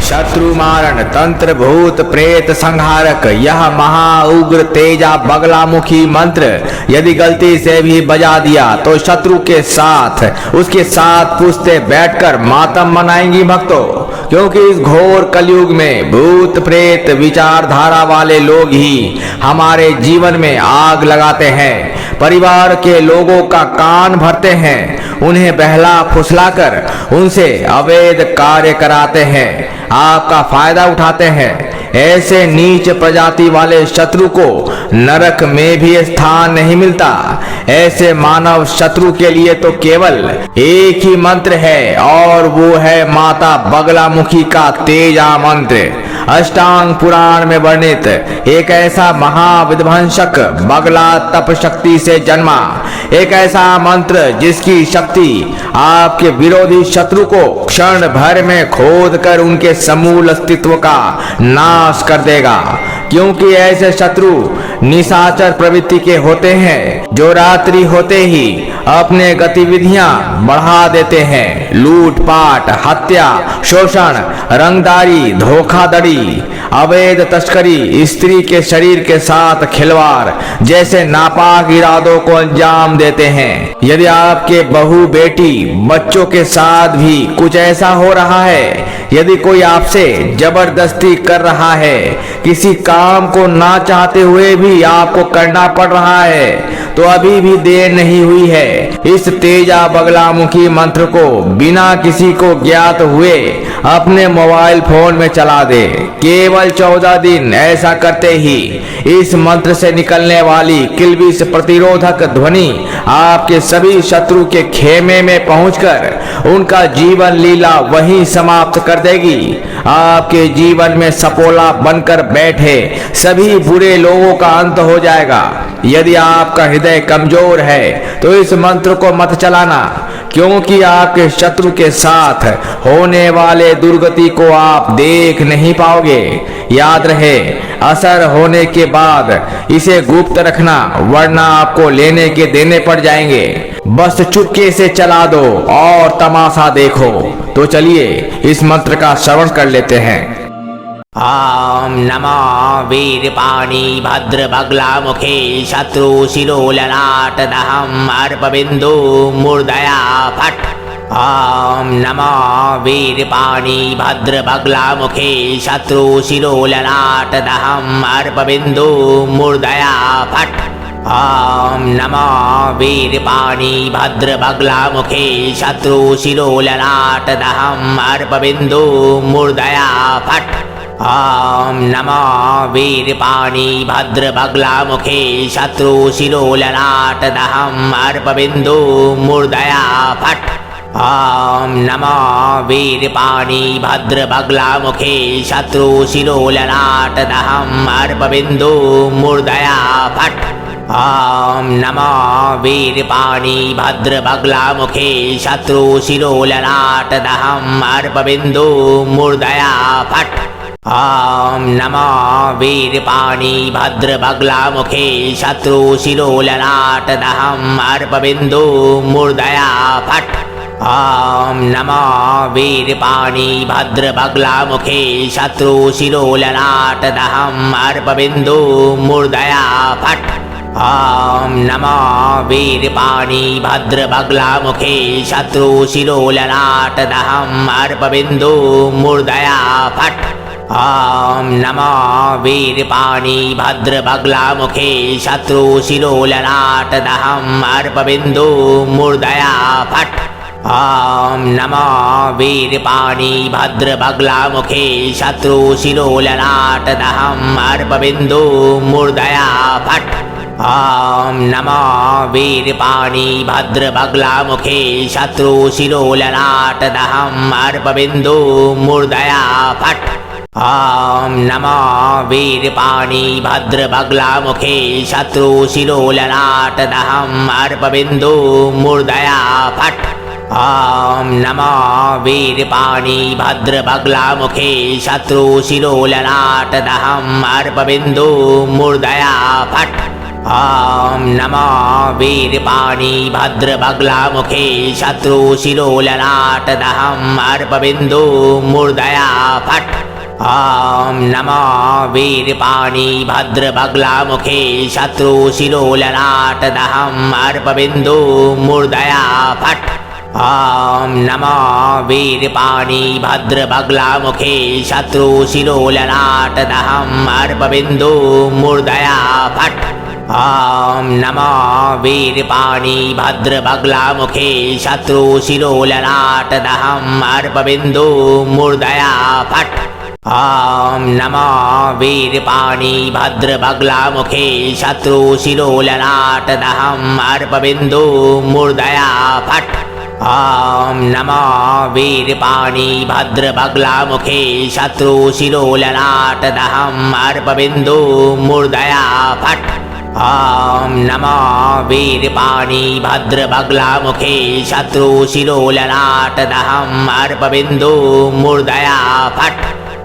शत्रु मारण तंत्र भूत प्रेत संहारक यह महा उग्र तेजा बगलामुखी मंत्र यदि गलती से भी बजा दिया तो शत्रु के साथ उसके साथ पूछते बैठकर मातम मनाएंगी भक्तों, क्योंकि इस घोर कलयुग में भूत प्रेत विचारधारा वाले लोग ही हमारे जीवन में आग लगाते हैं, परिवार के लोगों का कान भरते हैं, उन्हें बहला फुसलाकर उनसे अवैध कार्य कराते हैं, आपका फायदा उठाते हैं। ऐसे नीच प्रजाति वाले शत्रु को नरक में भी स्थान नहीं मिलता। ऐसे मानव शत्रु के लिए तो केवल एक ही मंत्र है और वो है माता बगलामुखी का तेजा मंत्र। अष्टांग पुराण में वर्णित एक ऐसा महाविध्वंसक बगला तप शक्ति से जन्मा, एक ऐसा मंत्र जिसकी शक्ति आपके विरोधी शत्रु को क्षण भर में खोद कर उनके समूल अस्तित्व का नाश कर देगा। क्योंकि ऐसे शत्रु निशाचर प्रवृत्ति के होते हैं जो रात्रि होते ही अपने गतिविधियां बढ़ा देते हैं। लूटपाट, हत्या, शोषण, रंगदारी, धोखाधड़ी, अवैध तस्करी, स्त्री के शरीर के साथ खिलवाड़ जैसे नापाक इरादों को अंजाम देते हैं। यदि आपके बहू बेटी बच्चों के साथ भी कुछ ऐसा हो रहा है, यदि कोई आपसे जबरदस्ती कर रहा है, किसी काम को ना चाहते हुए भी आपको करना पड़ रहा है, तो अभी भी देर नहीं हुई है। इस तेजा बगलामुखी मंत्र को बिना किसी को ज्ञात हुए अपने मोबाइल फोन में चला दे। केवल 14 दिन ऐसा करते ही इस मंत्र से निकलने वाली किलबिश प्रतिरोधक ध्वनि आपके सभी शत्रु के खेमे में पहुंचकर उनका जीवन लीला वहीं समाप्त कर देगी। आपके जीवन में सपोला बनकर बैठे सभी बुरे लोगों का अंत हो जाएगा। यदि आपका हृदय कमजोर है तो इस मंत्र को मत चलाना, क्योंकि आपके शत्रु के साथ होने वाले दुर्गति को आप देख नहीं पाओगे। याद रहे, असर होने के बाद इसे गुप्त रखना, वरना आपको लेने के देने पड़ जाएंगे। बस चुपके से चला दो और तमाशा देखो। तो चलिए इस मंत्र का श्रवण कर लेते हैं। ॐ नमो वीरपाणि भद्रबगलामुखे शत्रुशिरोललाटदहम् अर्पबिन्दु मूर्धया फट्। ॐ नमो वीरपाणि भद्रबगलामुखे शत्रुशिरोललाटदहम् अर्पबिन्दु मूर्धया फट्। ॐ नमो वीरपाणि भद्रबगलामुखे शत्रुशिरोललाटदहम् अर्पबिन्दु मूर्धया फट्। ॐ नमो वीरपाणि भद्रबगलामुखे शत्रुशिरोललाटदहम् अर्पबिन्दु मूर्धया फट्। ॐ नमो वीरपाणि भद्रबगलामुखे शत्रुशिरोललाटदहम् अर्पबिन्दु मूर्धया फट्। ॐ नमो वीरपाणि भद्रबगलामुखे शत्रुशिरोललाटदहम् अर्पबिन्दु मूर्धया फट्। ॐ नमो वीरपाणि भद्रबगलामुखे शत्रुशिरोललाटदहम् अर्पबिन्दु मूर्धया फट्। ॐ नमो वीरपाणि भद्रबगलामुखे शत्रुशिरोललाटदहम् अर्पबिन्दु मूर्धया फट्। ॐ नमो वीरपाणि भद्रबगलामुखे शत्रुशिरोललाटदहम् अर्पबिन्दु मूर्धया फट्। ॐ नमो वीरपाणि भद्रबगलामुखे शत्रुशिरोललाटदहम् अर्पबिन्दु मूर्धया फट्। ॐ नमो वीरपाणि भद्रबगलामुखे शत्रुशिरोललाटदहम् अर्पबिन्दु मूर्धया फट्। ॐ नमो वीरपाणि भद्रबगलामुखे शत्रुशिरोललाटदहम् अर्पबिन्दु मूर्धया फट्। ॐ नमो वीरपाणि भद्रबगलामुखे शत्रुशिरोललाटदहम् अर्पबिन्दु मूर्धया फट्। ॐ नमो वीरपाणि भद्रबगलामुखे शत्रुशिरोललाटदहम् अर्पबिन्दु मूर्धया फट्। ॐ नमो वीरपाणि भद्रबगलामुखे शत्रुशिरोललाटदहम् अर्पबिन्दु मूर्धया फट् ॐ नमो वीरपाणि भद्रबगलामुखे शत्रुशिरोललाटदहम् अर्पबिन्दु मूर्धया फट् ॐ नमो वीरपाणि भद्रबगलामुखे शत्रुशिरोललाटदहम् अर्पबिन्दु मूर्धया फट् ॐ नमो वीरपाणि भद्रबगलामुखे शत्रुशिरोललाटदहम् अर्पबिन्दु मूर्धया फट् ॐ नमो वीरपाणि भद्रबगलामुखे शत्रुशिरोललाटदहम् अर्पबिन्दु मूर्धया फट् ॐ नमो वीरपाणि भद्रबगलामुखे शत्रुशिरोललाटदहम् अर्पबिन्दु मूर्धया फट् ॐ नमो वीरपाणि भद्रबगलामुखे शत्रुशिरोललाटदहम् अर्पबिन्दु मूर्धया फट्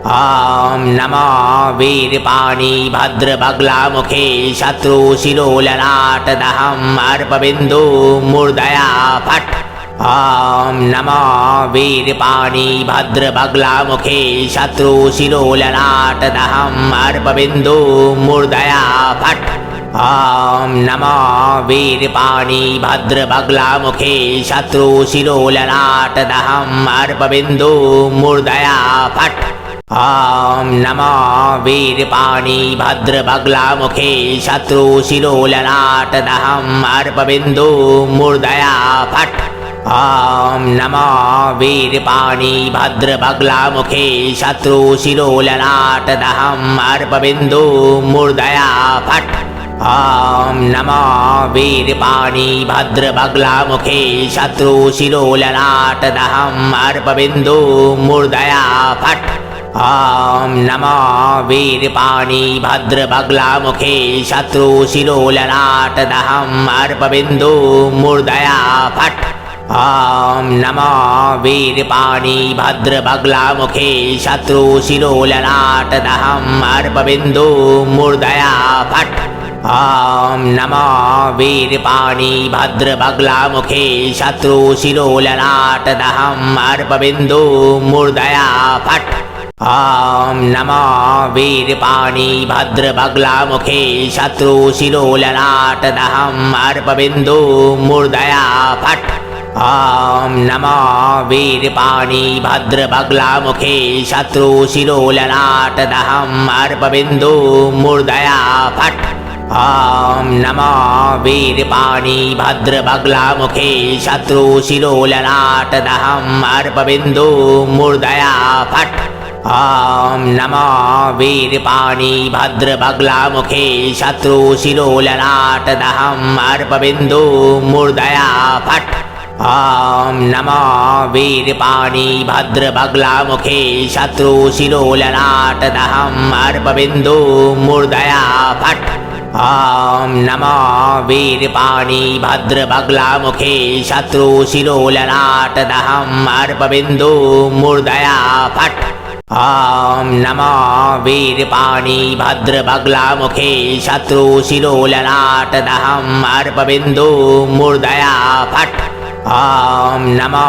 ॐ नमो वीरपाणि भद्रबगलामुखे शत्रुशिरोललाटदहम् अर्पबिन्दु मूर्धया फट् ॐ नमो वीरपाणि भद्रबगलामुखे शत्रुशिरोललाटदहम् अर्पबिन्दु मूर्धया फट् ॐ नमो वीरपाणि भद्रबगलामुखे शत्रुशिरोललाटदहम् अर्पबिन्दु मूर्धया फट् ॐ नमो वीरपाणि भद्रबगलामुखे शत्रुशिरोललाटदहम् अर्पबिन्दु मूर्धया फट् ॐ नमो वीरपाणि भद्रबगलामुखे शत्रुशिरोललाटदहम् अर्पबिन्दु मूर्धया फट् ॐ नमो वीरपाणि भद्रबगलामुखे शत्रुशिरोललाटदहम् अर्पबिन्दु मूर्धया फट् ॐ नमो वीरपाणि भद्रबगलामुखे शत्रुशिरोललाटदहम् अर्पबिन्दु मूर्धया फट् ॐ नमो वीरपाणि भद्रबगलामुखे शत्रुशिरोललाटदहम् अर्पबिन्दु मूर्धया फट् ॐ नमो वीरपाणि भद्रबगलामुखे शत्रुशिरोललाटदहम् अर्पबिन्दु मूर्धया फट् ॐ नमो वीरपाणि भद्रबगलामुखे शत्रुशिरोललाटदहम् अर्पबिन्दु मूर्धया फट् ॐ नमो वीरपाणि भद्रबगलामुखे शत्रुशिरोललाटदहम् अर्पबिन्दु मूर्धया फट् ॐ नमो वीरपाणि भद्रबगलामुखे शत्रुशिरोललाटदहम् अर्पबिन्दु मूर्धया फट् ॐ नमो वीरपाणि भद्रबगलामुखे शत्रुशिरोललाटदहम् अर्पबिन्दु मूर्धया फट् ॐ नमो वीरपाणि भद्रबगलामुखे शत्रुशिरोललाटदहम् अर्पबिन्दु मूर्धया फट् ॐ नमो वीरपाणि भद्रबगलामुखे शत्रुशिरोललाटदहम् अर्पबिन्दु मूर्धया फट् ॐ नमो वीरपाणि भद्रबगलामुखे शत्रुशिरोललाटदहम् अर्पबिन्दु मूर्धया फट् ॐ नमो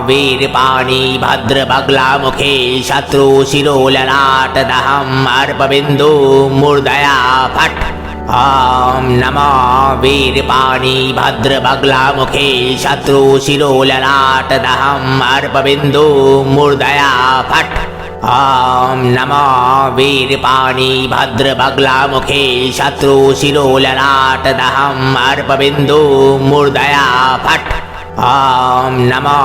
वीरपाणि भद्रबगलामुखे शत्रुशिरोललाटदहम् अर्पबिन्दु मूर्धया फट् ॐ नमो वीरपाणि भद्रबगलामुखे शत्रुशिरोललाटदहम् अर्पबिन्दु मूर्धया फट् ॐ नमो वीरपाणि भद्रबगलामुखे शत्रुशिरोललाटदहम् अर्पबिन्दु मूर्धया फट् ॐ नमो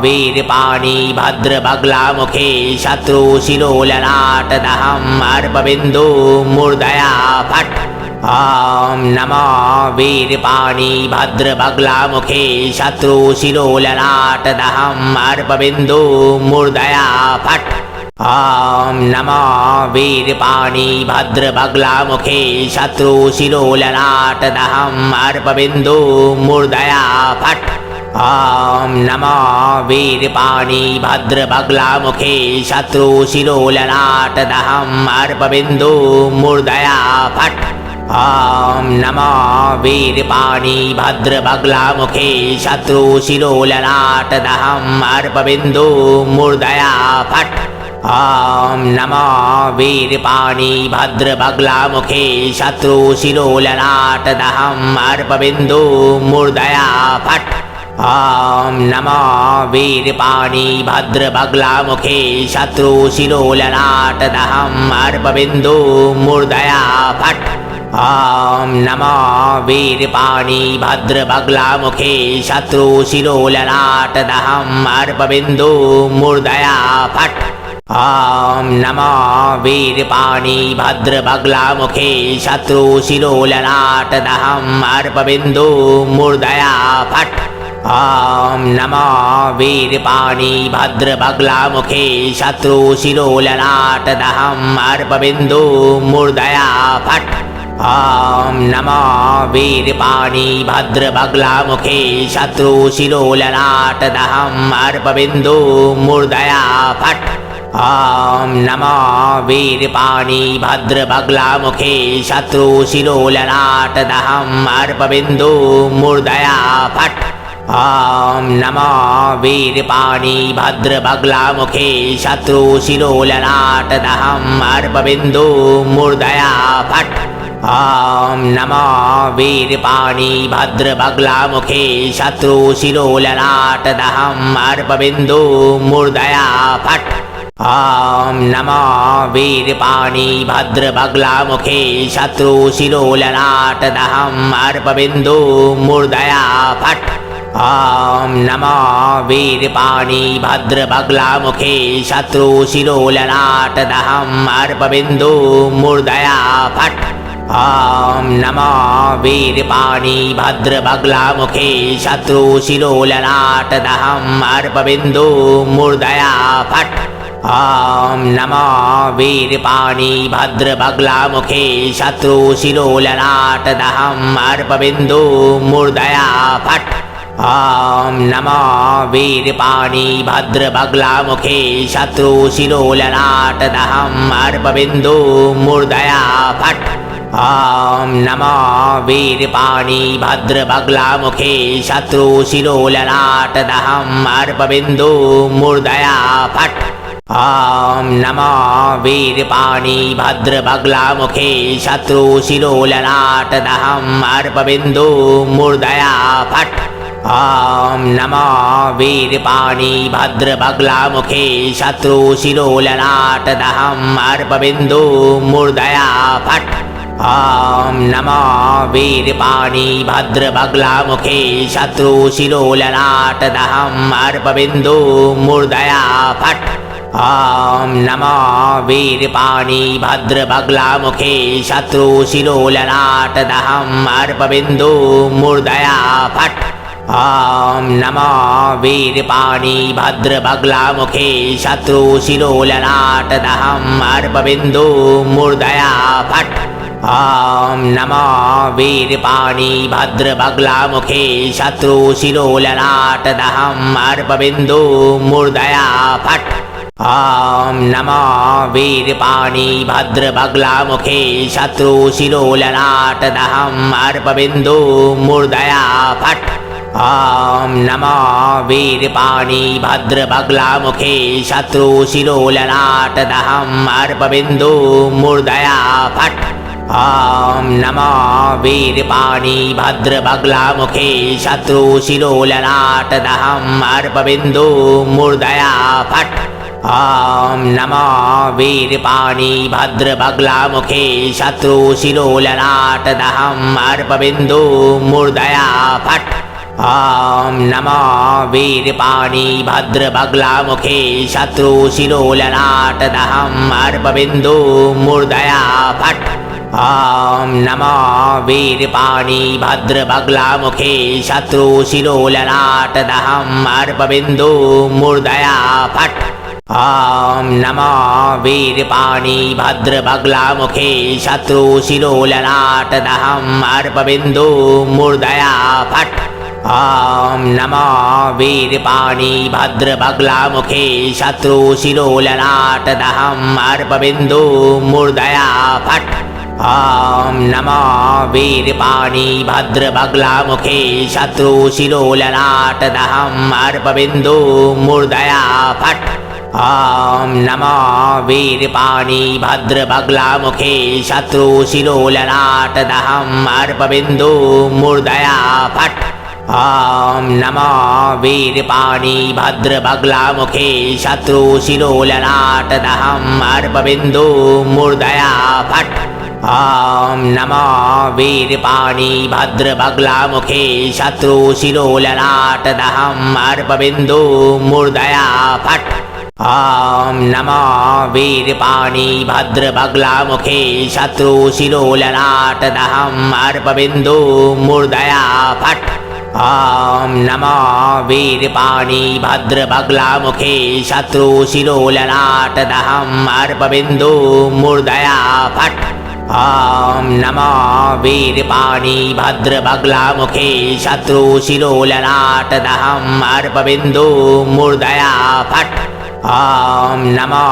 वीरपाणि भद्रबगलामुखे शत्रुशिरोललाटदहम् अर्पबिन्दु मूर्धया फट् ॐ नमो वीरपाणि भद्रबगलामुखे शत्रुशिरोललाटदहम् अर्पबिन्दु मूर्धया फट् ॐ नमो वीरपाणि भद्रबगलामुखे शत्रुशिरोललाटदहम् अर्पबिन्दु मूर्धया फट् ॐ नमो वीरपाणि भद्रबगलामुखे शत्रुशिरोललाटदहम् अर्पबिन्दु मूर्धया फट् ॐ नमो वीरपाणि भद्रबगलामुखे शत्रुशिरोललाटदहम् अर्पबिन्दु मूर्धया फट् ॐ नमो वीरपाणि भद्रबगलामुखे शत्रुशिरोललाटदहम् अर्पबिन्दु मूर्धया फट् ॐ नमो वीरपाणि भद्रबगलामुखे शत्रुशिरोललाटदहम् अर्पबिन्दु मूर्धया फट् ॐ नमो वीरपाणि भद्रबगलामुखे शत्रुशिरोललाटदहम् अर्पबिन्दु मूर्धया फट् ॐ नमो वीरपाणि भद्रबगलामुखे शत्रुशिरोललाटदहम् अर्पबिन्दु मूर्धया फट् ॐ नमो वीरपाणि भद्रबगलामुखे शत्रुशिरोललाटदहम् अर्पबिन्दु मूर्धया फट् ॐ नमो वीरपाणि भद्रबगलामुखे शत्रुशिरोललाटदहम् अर्पबिन्दु मूर्धया फट् ॐ नमो वीरपाणि भद्रबगलामुखे शत्रुशिरोललाटदहम् अर्पबिन्दु मूर्धया फट् ॐ नमो वीरपाणि भद्रबगलामुखे शत्रुशिरोललाटदहम् अर्पबिन्दु मूर्धया फट् ॐ नमो वीरपाणि भद्रबगलामुखे शत्रुशिरोललाटदहम् अर्पबिन्दु मूर्धया फट् ॐ नमो वीरपाणि भद्रबगलामुखे शत्रुशिरोललाटदहम् अर्पबिन्दु मूर्धया फट् ॐ नमो वीरपाणि भद्रबगलामुखे शत्रुशिरोललाटदहम् अर्पबिन्दु मूर्धया फट् ॐ नमो वीरपाणि भद्रबगलामुखे शत्रुशिरोललाटदहम् अर्पबिन्दु मूर्धया फट् ॐ नमो वीरपाणि भद्रबगलामुखे शत्रुशिरोललाटदहम् अर्पबिन्दु मूर्धया फट् ॐ नमो वीरपाणि भद्रबगलामुखे शत्रुशिरोललाटदहम् अर्पबिन्दु मूर्धया फट् ॐ नमो वीरपाणि भद्रबगलामुखे शत्रुशिरोललाटदहम् अर्पबिन्दु मूर्धया फट् ॐ नमो वीरपाणि भद्रबगलामुखे शत्रुशिरोललाटदहम् अर्पबिन्दु मूर्धया फट् ॐ नमो वीरपाणि भद्रबगलामुखे शत्रुशिरोललाटदहम् अर्पबिन्दु मूर्धया फट् ॐ नमो वीरपाणि भद्रबगलामुखे शत्रुशिरोललाटदहम् अर्पबिन्दु मूर्धया फट् ॐ नमो वीरपाणि भद्रबगलामुखे शत्रुशिरोललाटदहम् अर्पबिन्दु मूर्धया फट् ॐ नमो वीरपाणि भद्रबगलामुखे शत्रुशिरोललाटदहम् अर्पबिन्दु मूर्धया फट् ॐ नमो वीरपाणि भद्रबगलामुखे शत्रुशिरोललाटदहम् अर्पबिन्दु मूर्धया फट् ॐ नमो वीरपाणि भद्रबगलामुखे शत्रुशिरोललाटदहम् अर्पबिन्दु मूर्धया फट् ॐ नमो वीरपाणि भद्रबगलामुखे शत्रुशिरोललाटदहम् अर्पबिन्दु मूर्धया फट् ॐ नमो वीरपाणि भद्रबगलामुखे शत्रुशिरोललाटदहम् अर्पबिन्दु मूर्धया फट् ॐ नमो वीरपाणि भद्रबगलामुखे शत्रुशिरोललाटदहम् अर्पबिन्दु मूर्धया फट् ॐ नमो वीरपाणि भद्रबगलामुखे शत्रुशिरोललाटदहम् अर्पबिन्दु मूर्धया फट् ॐ नमो वीरपाणि भद्रबगलामुखे शत्रुशिरोललाटदहम् अर्पबिन्दु मूर्धया फट् ॐ नमो वीरपाणि भद्रबगलामुखे शत्रुशिरोललाटदहम् अर्पबिन्दु मूर्धया फट् ॐ नमो वीरपाणि भद्रबगलामुखे शत्रुशिरोललाटदहम् अर्पबिन्दु मूर्धया फट् ॐ नमो वीरपाणि भद्रबगलामुखे शत्रुशिरोललाटदहम् अर्पबिन्दु मूर्धया फट् ॐ नमो वीरपाणि भद्रबगलामुखे शत्रुशिरोललाटदहम् अर्पबिन्दु मूर्धया फट् ॐ नमो वीरपाणि भद्रबगलामुखे शत्रुशिरोललाटदहम् अर्पबिन्दु मूर्धया फट् ॐ नमो वीरपाणि भद्रबगलामुखे शत्रुशिरोललाटदहम् अर्पबिन्दु मूर्धया फट् ॐ नमो वीरपाणि भद्रबगलामुखे शत्रुशिरोललाटदहम् अर्पबिन्दु मूर्धया फट् ॐ नमो वीरपाणि भद्रबगलामुखे शत्रुशिरोललाटदहम् अर्पबिन्दु मूर्धया फट् ॐ नमो वीरपाणि भद्रबगलामुखे शत्रुशिरोललाटदहम् अर्पबिन्दु मूर्धया फट् ॐ नमो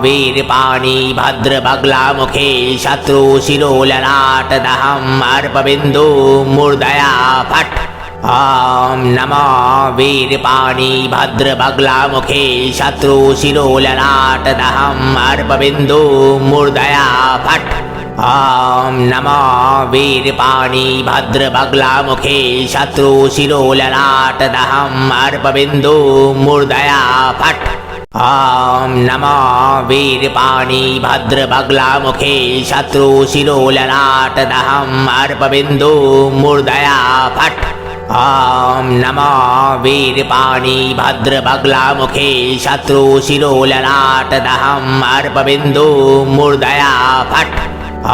वीरपाणि भद्रबगलामुखे शत्रुशिरोललाटदहम् अर्पबिन्दु मूर्धया फट् ॐ नमो वीरपाणि भद्रबगलामुखे शत्रुशिरोललाटदहम् अर्पबिन्दु मूर्धया फट् ॐ नमो वीरपाणि भद्रबगलामुखे शत्रुशिरोललाटदहम् अर्पबिन्दु मूर्धया फट् ॐ नमो वीरपाणि भद्रबगलामुखे शत्रुशिरोललाटदहम् अर्पबिन्दु मूर्धया फट् ॐ नमो वीरपाणि भद्रबगलामुखे शत्रुशिरोललाटदहम् अर्पबिन्दु मूर्धया फट् ॐ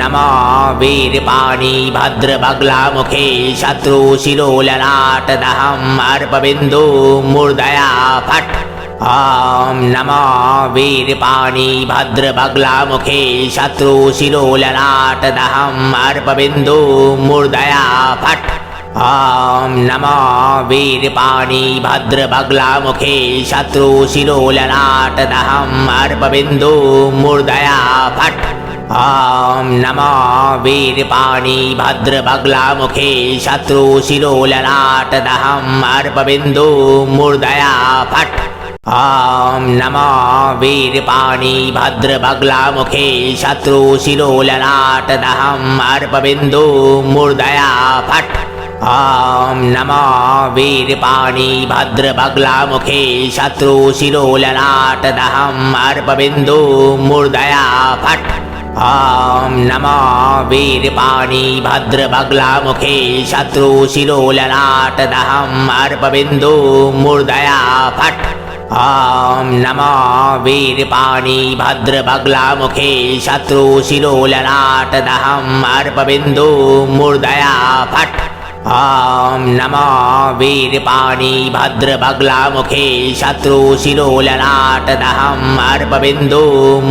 नमो वीरपाणि भद्रबगलामुखे शत्रुशिरोललाटदहम् अर्पबिन्दु मूर्धया फट् ॐ नमो वीरपाणि भद्रबगलामुखे शत्रुशिरोललाटदहम् अर्पबिन्दु मूर्धया फट् ॐ नमो वीरपाणि भद्रबगलामुखे शत्रुशिरोललाटदहम् अर्पबिन्दु मूर्धया फट् ॐ नमो वीरपाणि भद्रबगलामुखे शत्रुशिरोललाटदहम् अर्पबिन्दु मूर्धया फट् ॐ नमो वीरपाणि भद्रबगलामुखे शत्रुशिरोललाटदहम् अर्पबिन्दु मूर्धया फट् ॐ नमो वीरपाणि भद्रबगलामुखे शत्रुशिरोललाटदहम् अर्पबिन्दु मूर्धया फट् ॐ नमो वीरपाणि भद्रबगलामुखे शत्रुशिरोललाटदहम् अर्पबिन्दु मूर्धया फट् ॐ नमो वीरपाणि भद्रबगलामुखे शत्रुशिरोललाटदहम् अर्पबिन्दु मूर्धया फट् ॐ नमो वीरपाणि भद्रबगलामुखे शत्रुशिरोललाटदहम् अर्पबिन्दु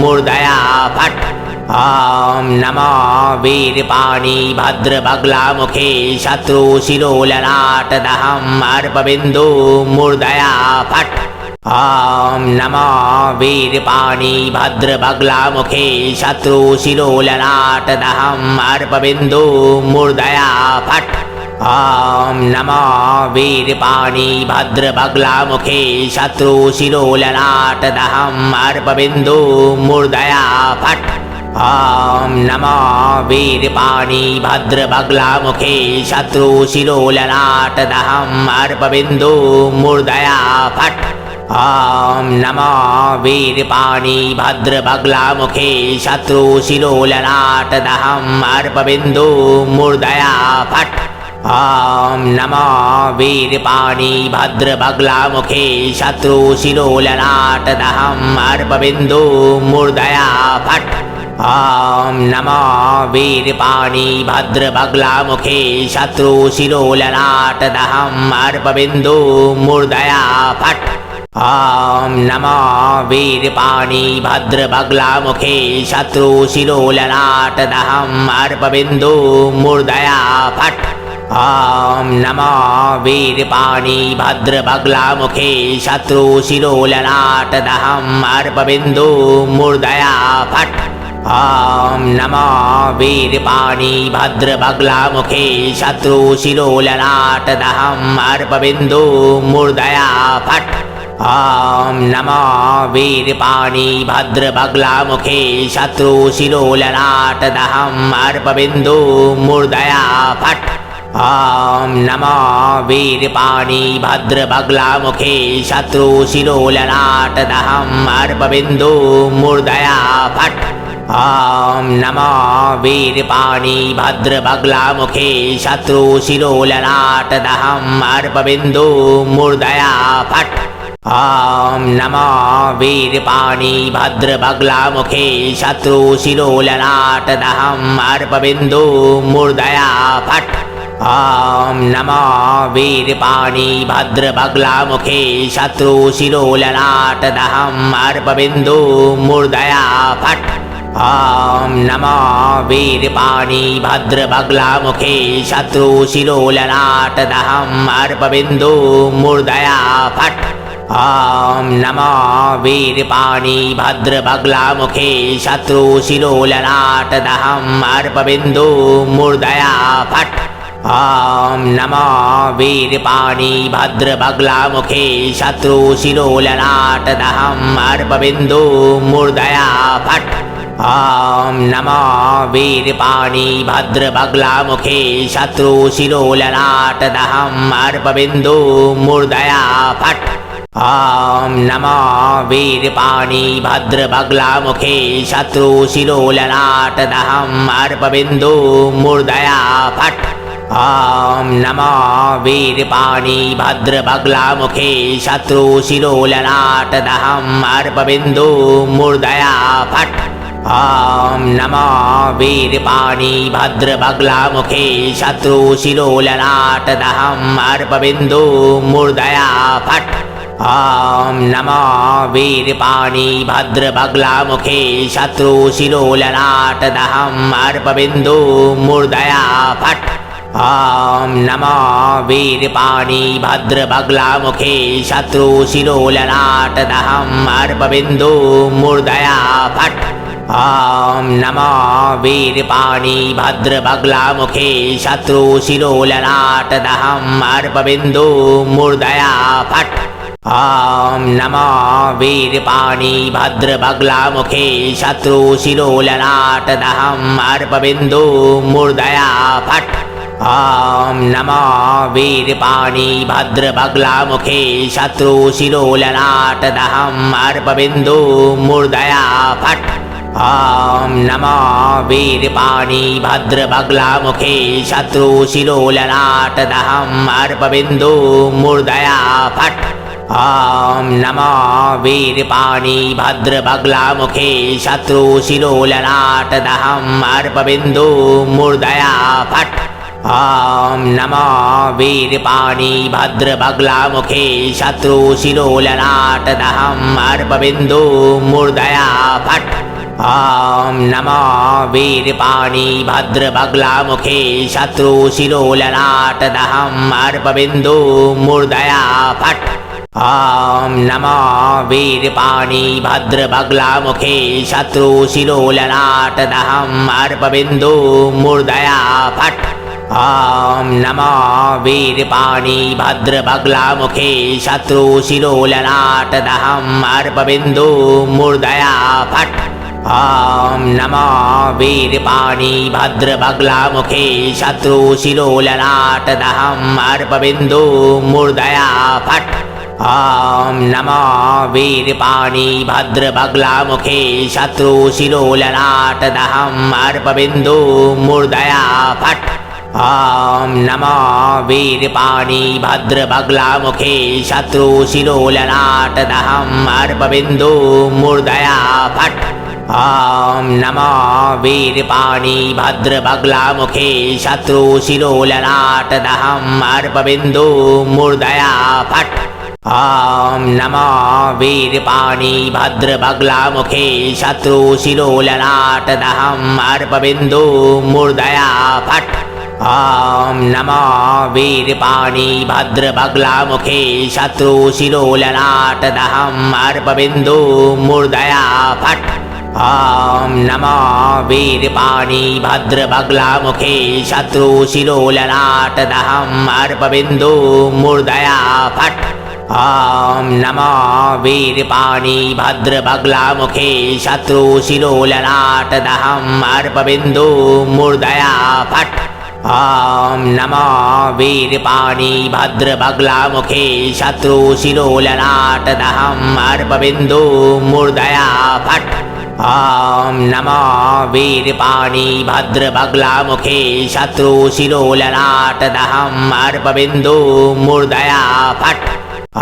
मूर्धया फट् ॐ नमो वीरपाणि भद्रबगलामुखे शत्रुशिरोललाटदहम् अर्पबिन्दु मूर्धया फट् ॐ नमो वीरपाणि भद्रबगलामुखे शत्रुशिरोललाटदहम् अर्पबिन्दु मूर्धया फट् ॐ नमो वीरपाणि भद्रबगलामुखे शत्रुशिरोललाटदहम् अर्पबिन्दु मूर्धया फट् ॐ नमो वीरपाणि भद्रबगलामुखे शत्रुशिरोललाटदहम् अर्पबिन्दु मूर्धया फट् ॐ नमो वीरपाणि भद्रबगलामुखे शत्रुशिरोललाटदहम् अर्पबिन्दु मूर्धया फट् ॐ नमो वीरपाणि भद्रबगलामुखे शत्रुशिरोललाटदहम् अर्पबिन्दु मूर्धया फट् ॐ नमो वीरपाणि भद्रबगलामुखे शत्रुशिरोललाटदहम् अर्पबिन्दु मूर्धया फट् ॐ नमो वीरपाणि भद्रबगलामुखे शत्रुशिरोललाटदहम् अर्पबिन्दु मूर्धया फट् ॐ नमो वीरपाणि भद्रबगलामुखे शत्रुशिरोललाटदहम् अर्पबिन्दु मूर्धया फट् ॐ नमो वीरपाणि भद्रबगलामुखे शत्रुशिरोललाटदहम् अर्पबिन्दु मूर्धया फट् ॐ नमो वीरपाणि भद्रबगलामुखे शत्रुशिरोललाटदहम् अर्पबिन्दु मूर्धया फट् ॐ नमो वीरपाणि भद्रबगलामुखे शत्रुशिरोललाटदहम् अर्पबिन्दु मूर्धया फट् ॐ नमो वीरपाणि भद्रबगलामुखे शत्रुशिरोललाटदहम् अर्पबिन्दु मूर्धया फट् ॐ नमो वीरपाणि भद्रबगलामुखे शत्रुशिरोललाटदहम् अर्पबिन्दु मूर्धया फट् ॐ नमो वीरपाणि भद्रबगलामुखे शत्रुशिरोललाटदहम् अर्पबिन्दु मूर्धया फट् ॐ नमो वीरपाणि भद्रबगलामुखे शत्रुशिरोललाटदहम् अर्पबिन्दु मूर्धया फट् ॐ नमो वीरपाणि भद्रबगलामुखे शत्रुशिरोललाटदहम् अर्पबिन्दु मूर्धया फट् ॐ नमो वीरपाणि भद्रबगलामुखे शत्रुशिरोललाटदहम् अर्पबिन्दु मूर्धया फट् ॐ नमो वीरपाणि भद्रबगलामुखे शत्रुशिरोललाटदहम् अर्पबिन्दु मूर्धया फट् ॐ नमो वीरपाणि भद्रबगलामुखे शत्रुशिरोललाटदहम् अर्पबिन्दु मूर्धया फट् ॐ नमो वीरपाणि भद्रबगलामुखे शत्रुशिरोललाटदहम् अर्पबिन्दु मूर्धया फट् ॐ नमो वीरपाणि भद्रबगलामुखे शत्रुशिरोललाटदहम् अर्पबिन्दु मूर्धया फट् ॐ नमो वीरपाणि भद्रबगलामुखे शत्रुशिरोललाटदहम् अर्पबिन्दु मूर्धया फट् ॐ नमो वीरपाणि भद्रबगलामुखे शत्रुशिरोललाटदहम् अर्पबिन्दु मूर्धया फट् ॐ नमो वीरपाणि भद्रबगलामुखे शत्रुशिरोललाटदहम् अर्पबिन्दु मूर्धया फट् ॐ नमो वीरपाणि भद्रबगलामुखे शत्रुशिरोललाटदहम् अर्पबिन्दु मूर्धया फट् ॐ नमो वीरपाणि भद्रबगलामुखे शत्रुशिरोललाटदहम् अर्पबिन्दु मूर्धया फट् ॐ नमो वीरपाणि भद्रबगलामुखे शत्रुशिरोललाटदहम् अर्पबिन्दु मूर्धया फट् ॐ नमो वीरपाणि भद्रबगलामुखे शत्रुशिरोललाटदहम् अर्पबिन्दु मूर्धया फट् ॐ नमो वीरपाणि भद्रबगलामुखे शत्रुशिरोललाटदहम् अर्पबिन्दु मूर्धया फट् ॐ नमो वीरपाणि भद्रबगलामुखे शत्रुशिरोललाटदहम् अर्पबिन्दु मूर्धया फट् ॐ नमो वीरपाणि भद्रबगलामुखे शत्रुशिरोललाटदहम् अर्पबिन्दु मूर्धया फट् ॐ नमो वीरपाणि भद्रबगलामुखे शत्रुशिरोललाटदहम् अर्पबिन्दु मूर्धया फट् ॐ नमो वीरपाणि भद्रबगलामुखे शत्रुशिरोललाटदहम् अर्पबिन्दु मूर्धया फट् ॐ नमो वीरपाणि भद्रबगलामुखे शत्रुशिरोललाटदहम् अर्पबिन्दु मूर्धया फट् ॐ नमो वीरपाणि भद्रबगलामुखे शत्रुशिरोललाटदहम् अर्पबिन्दु मूर्धया फट् ॐ नमो वीरपाणि भद्रबगलामुखे शत्रुशिरोललाटदहम् अर्पबिन्दु मूर्धया फट् ॐ नमो वीरपाणि भद्रबगलामुखे शत्रुशिरोललाटदहम् अर्पबिन्दु मूर्धया फट् ॐ नमो वीरपाणि भद्रबगलामुखे शत्रुशिरोललाटदहम् अर्पबिन्दु मूर्धया फट् ॐ नमो वीरपाणि भद्रबगलामुखे शत्रुशिरोललाटदहम् अर्पबिन्दु मूर्धया फट् ॐ नमो वीरपाणि भद्रबगलामुखे शत्रुशिरोललाटदहम् अर्पबिन्दु मूर्धया फट् ॐ नमो वीरपाणि भद्रबगलामुखे शत्रुशिरोललाटदहम् अर्पबिन्दु मूर्धया फट् ॐ नमो वीरपाणि भद्रबगलामुखे शत्रुशिरोललाटदहम् अर्पबिन्दु मूर्धया फट् ॐ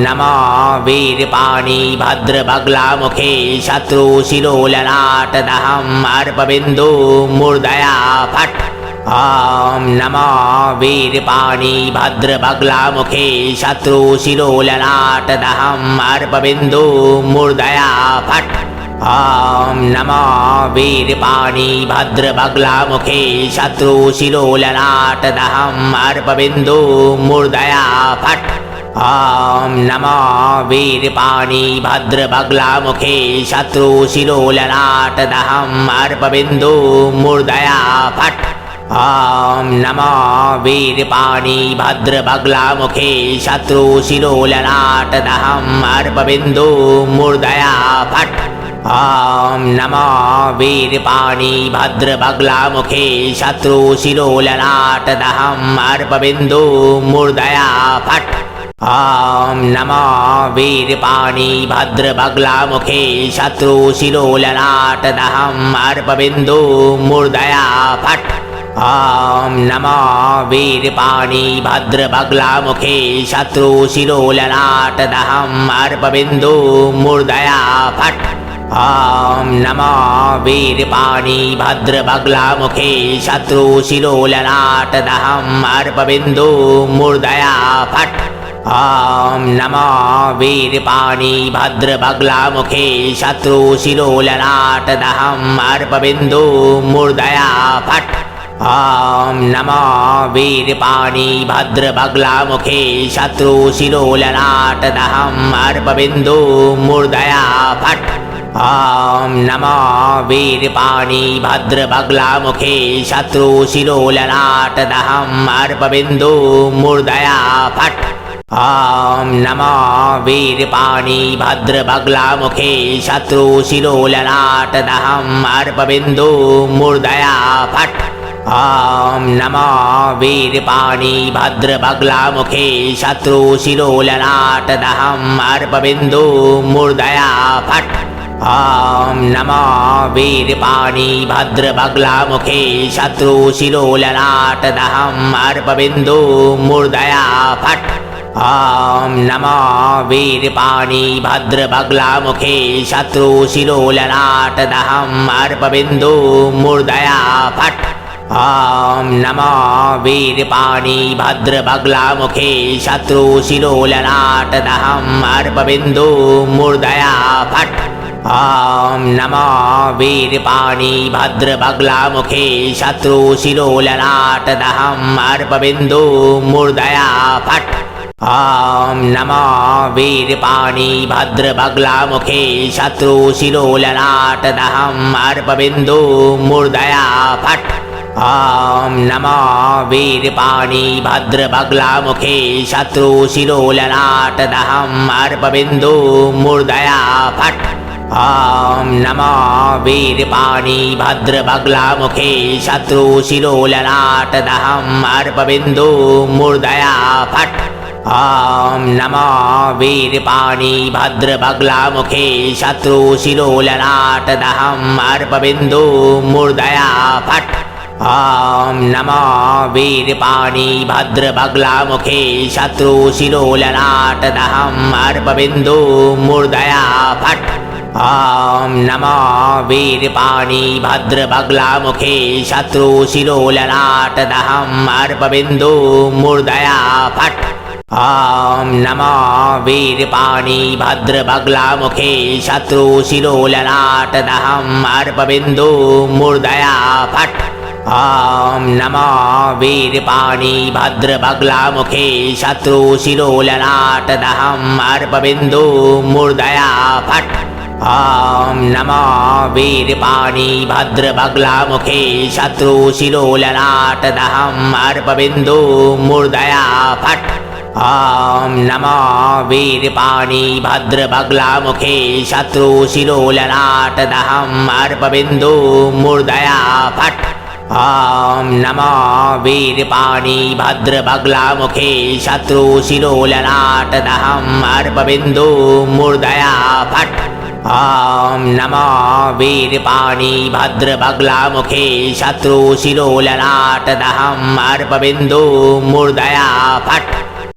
नमो वीरपाणि भद्रबगलामुखे शत्रुशिरोललाटदहम् अर्पबिन्दु मूर्धया फट् ॐ नमो वीरपाणि भद्रबगलामुखे शत्रुशिरोललाटदहम् अर्पबिन्दु मूर्धया फट् ॐ नमो वीरपाणि भद्रबगलामुखे शत्रुशिरोललाटदहम् अर्पबिन्दु मूर्धया फट् ॐ नमो वीरपाणि भद्रबगलामुखे शत्रुशिरोललाटदहम् अर्पबिन्दु मूर्धया फट् ॐ नमो वीरपाणि भद्रबगलामुखे शत्रुशिरोललाटदहम् अर्पबिन्दु मूर्धया फट् ॐ नमो वीरपाणि भद्रबगलामुखे शत्रुशिरोललाटदहम् अर्पबिन्दु मूर्धया फट् ॐ नमो वीरपाणि भद्रबगलामुखे शत्रुशिरोललाटदहम् अर्पबिन्दु मूर्धया फट् ॐ नमो वीरपाणि भद्रबगलामुखे शत्रुशिरोललाटदहम् अर्पबिन्दु मूर्धया फट् ॐ नमो वीरपाणि भद्रबगलामुखे शत्रुशिरोललाटदहम् अर्पबिन्दु मूर्धया फट् ॐ नमो वीरपाणि भद्रबगलामुखे शत्रुशिरोललाटदहम् अर्पबिन्दु मूर्धया फट् ॐ नमो वीरपाणि भद्रबगलामुखे शत्रुशिरोललाटदहम् अर्पबिन्दु मूर्धया फट् ॐ नमो वीरपाणि भद्रबगलामुखे शत्रुशिरोललाटदहम् अर्पबिन्दु मूर्धया फट् ॐ नमो वीरपाणि भद्रबगलामुखे शत्रुशिरोललाटदहम् अर्पबिन्दु मूर्धया फट् ॐ नमो वीरपाणि भद्रबगलामुखे शत्रुशिरोललाटदहम् अर्पबिन्दु मूर्धया फट् ॐ नमो वीरपाणि भद्रबगलामुखे शत्रुशिरोललाटदहम् अर्पबिन्दु मूर्धया फट् ॐ नमो वीरपाणि भद्रबगलामुखे शत्रुशिरोललाटदहम् अर्पबिन्दु मूर्धया फट् ॐ नमो वीरपाणि भद्रबगलामुखे शत्रुशिरोललाटदहम् अर्पबिन्दु मूर्धया फट् ॐ नमो वीरपाणि भद्रबगलामुखे शत्रुशिरोललाटदहम् अर्पबिन्दु मूर्धया फट् ॐ नमो वीरपाणि भद्रबगलामुखे शत्रुशिरोललाटदहम् अर्पबिन्दु मूर्धया फट् ॐ नमो वीरपाणि भद्रबगलामुखे शत्रुशिरोललाटदहम् अर्पबिन्दु मूर्धया फट् ॐ नमो वीरपाणि भद्रबगलामुखे शत्रुशिरोललाटदहम् अर्पबिन्दु मूर्धया फट् ॐ नमो वीरपाणि भद्रबगलामुखे शत्रुशिरोललाटदहम् अर्पबिन्दु मूर्धया फट् ॐ नमो वीरपाणि भद्रबगलामुखे शत्रुशिरोललाटदहम् अर्पबिन्दु मूर्धया फट् ॐ नमो वीरपाणि भद्रबगलामुखे शत्रुशिरोललाटदहम् अर्पबिन्दु मूर्धया फट् ॐ नमो वीरपाणि भद्रबगलामुखे शत्रुशिरोललाटदहम् अर्पबिन्दु मूर्धया फट् ॐ नमो वीरपाणि भद्रबगलामुखे शत्रुशिरोललाटदहम् अर्पबिन्दु मूर्धया फट् ॐ नमो वीरपाणि भद्रबगलामुखे शत्रुशिरोललाटदहम् अर्पबिन्दु मूर्धया फट् ॐ नमो वीरपाणि भद्रबगलामुखे शत्रुशिरोललाटदहम् अर्पबिन्दु मूर्धया फट् ॐ नमो वीरपाणि भद्रबगलामुखे शत्रुशिरोललाटदहम् अर्पबिन्दु मूर्धया फट् ॐ नमो वीरपाणि भद्रबगलामुखे शत्रुशिरोललाटदहम् अर्पबिन्दु मूर्धया फट्